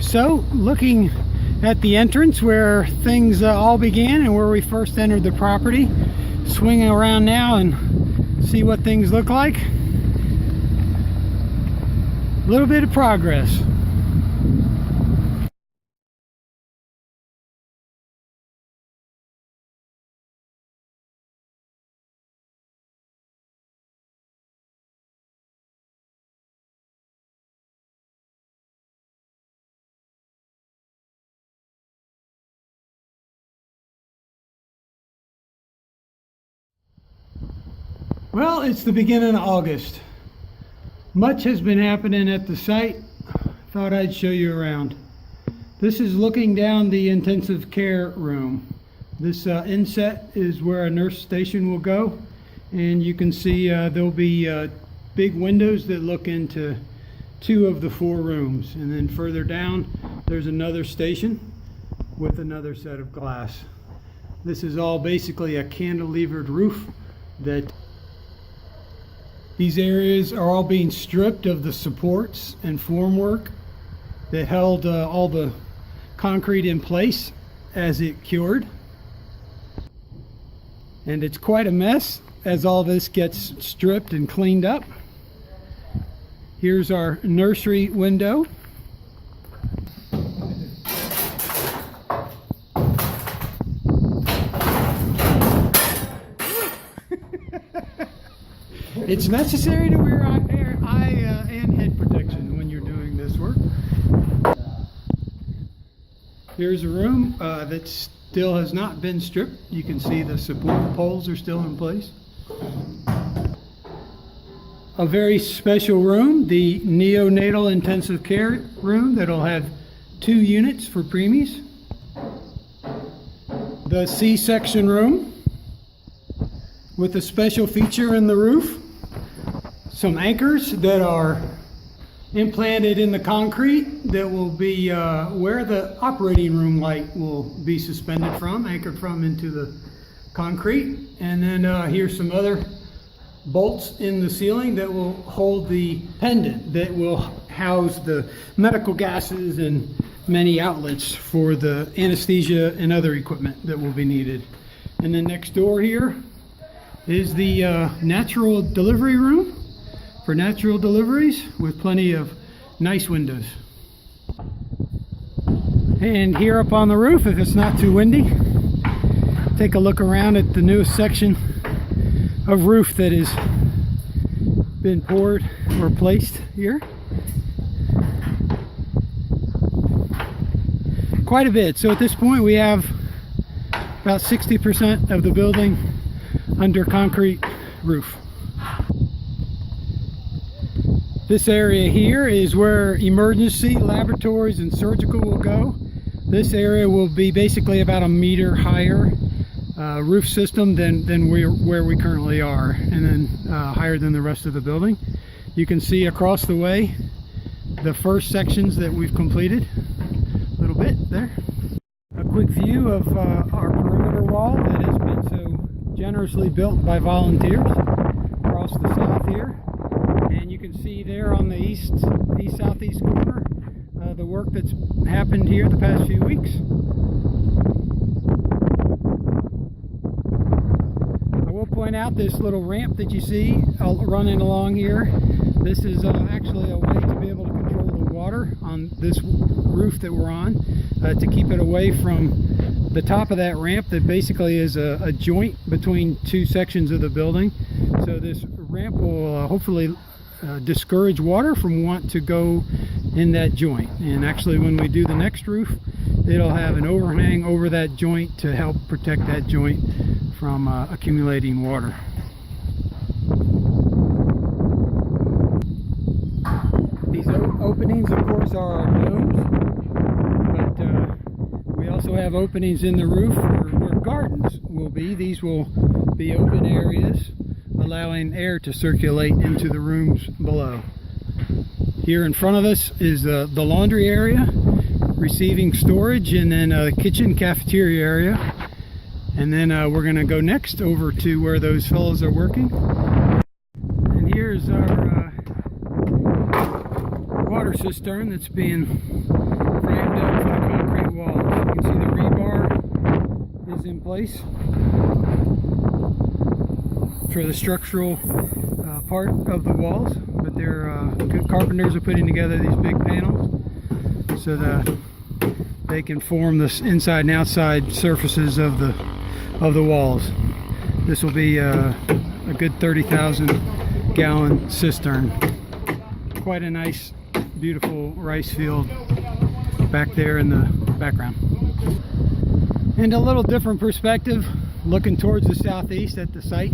So, looking at the entrance where things all began and where we first entered the property, swinging around now and see what things look like. A little bit of progress. Well, it's the beginning of August. Much has been happening at the site. Thought I'd show you around. This is looking down the intensive care room. This inset is where a nurse station will go, and you can see there'll be big windows that look into 2 of the 4 rooms, and then further down there's another station with another set of glass. This is all basically a cantilevered roof. That these areas are all being stripped of the supports and formwork that held all the concrete in place as it cured. And it's quite a mess as all this gets stripped and cleaned up. Here's our nursery window. It's necessary to wear eye and head protection when you're doing this work. Here's a room that still has not been stripped. You can see the support poles are still in place. A very special room, the neonatal intensive care room, that'll have 2 units for preemies. The C-section room with a special feature in the roof. Some anchors that are implanted in the concrete that will be where the operating room light will be suspended from, anchored from into the concrete. And then here's some other bolts in the ceiling that will hold the pendant that will house the medical gases and many outlets for the anesthesia and other equipment that will be needed. And then next door here is the natural delivery room for natural deliveries with plenty of nice windows. And here up on the roof, if it's not too windy, take a look around at the newest section of roof that has been poured or placed here. Quite a bit. So at this point we have about 60% of the building under concrete roof. This area here is where emergency laboratories and surgical will go. This area will be basically about 1 meter higher roof system than where we currently are, and then higher than the rest of the building. You can see across the way the first sections that we've completed. A little bit there. A quick view of our perimeter wall that has been so generously built by volunteers across the south here. And you can see there on the east southeast corner the work that's happened here the past few weeks. I will point out this little ramp that you see running along here. This is actually a way to be able to control the water on this roof that we're on, to keep it away from the top of that ramp that basically is a joint between 2 sections of the building. So this ramp will hopefully discourage water from wanting to go in that joint. And actually when we do the next roof, it'll have an overhang over that joint to help protect that joint from accumulating water. These openings of course are our domes, but we also have openings in the roof where gardens will be. These will be open areas allowing air to circulate into the rooms below. Here in front of us is the laundry area, receiving storage, and then a kitchen cafeteria area. And then we're going to go next over to where those fellows are working. And here's our water cistern that's being framed up for the concrete walls. You can see the rebar is in place for the structural part of the walls, but carpenters are putting together these big panels so that they can form the inside and outside surfaces of the walls. This will be a good 30,000 gallon cistern. Quite a nice, beautiful rice field back there in the background. And a little different perspective looking towards the southeast at the site.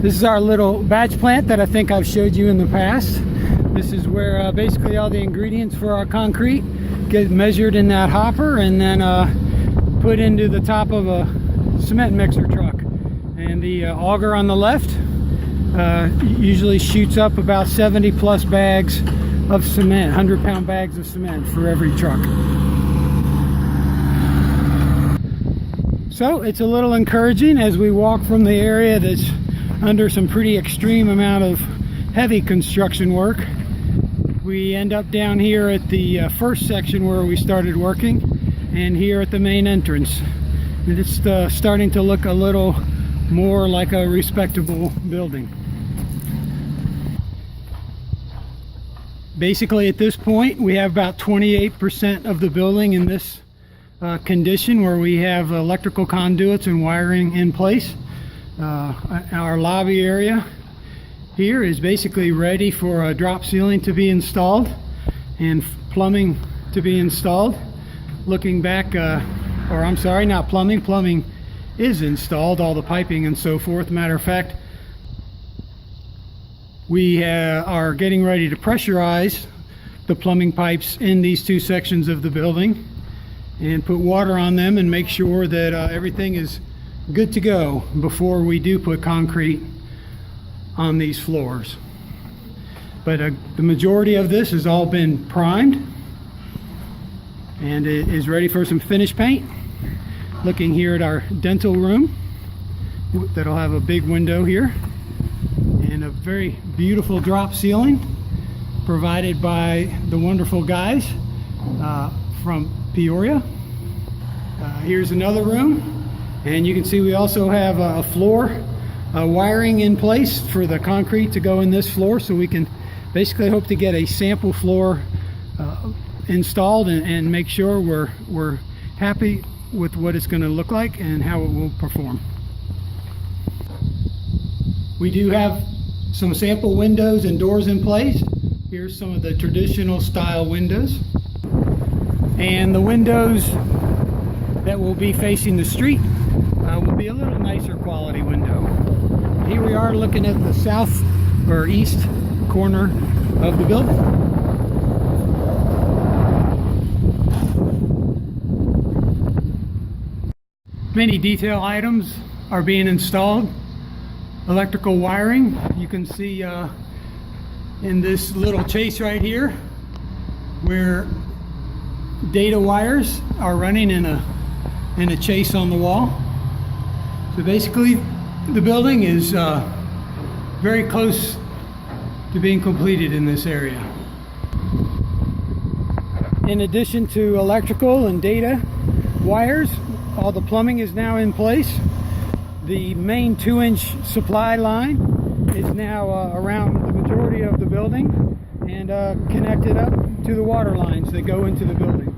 This is our little batch plant that I think I've showed you in the past. This is where basically all the ingredients for our concrete get measured in that hopper and then put into the top of a cement mixer truck. And the auger on the left usually shoots up about 70 plus bags of cement, 100-pound bags of cement for every truck. So it's a little encouraging as we walk from the area that's under some pretty extreme amount of heavy construction work. We end up down here at the first section where we started working, and here at the main entrance. And it's starting to look a little more like a respectable building. Basically at this point we have about 28% of the building in this condition, where we have electrical conduits and wiring in place. Our lobby area here is basically ready for a drop ceiling to be installed and plumbing to be installed. Looking back, or I'm sorry, not plumbing. Plumbing is installed, all the piping and so forth. Matter of fact, we are getting ready to pressurize the plumbing pipes in these two sections of the building and put water on them and make sure that everything is good to go before we do put concrete on these floors. But the majority of this has all been primed and it is ready for some finish paint. Looking here at our dental room that'll have a big window here and a very beautiful drop ceiling provided by the wonderful guys from Peoria. Here's another room. And you can see we also have a floor wiring in place for the concrete to go in this floor, so we can basically hope to get a sample floor installed and make sure we're happy with what it's going to look like and how it will perform. We do have some sample windows and doors in place. Here's some of the traditional style windows, and the windows that will be facing the street will be a little nicer quality window. Here we are looking at the south or east corner of the building. Many detail items are being installed. Electrical wiring, you can see in this little chase right here where data wires are running in a chase on the wall. So basically the building is very close to being completed in this area. In addition to electrical and data wires, all the plumbing is now in place. The main 2-inch supply line is now around the majority of the building and connected up to the water lines that go into the building.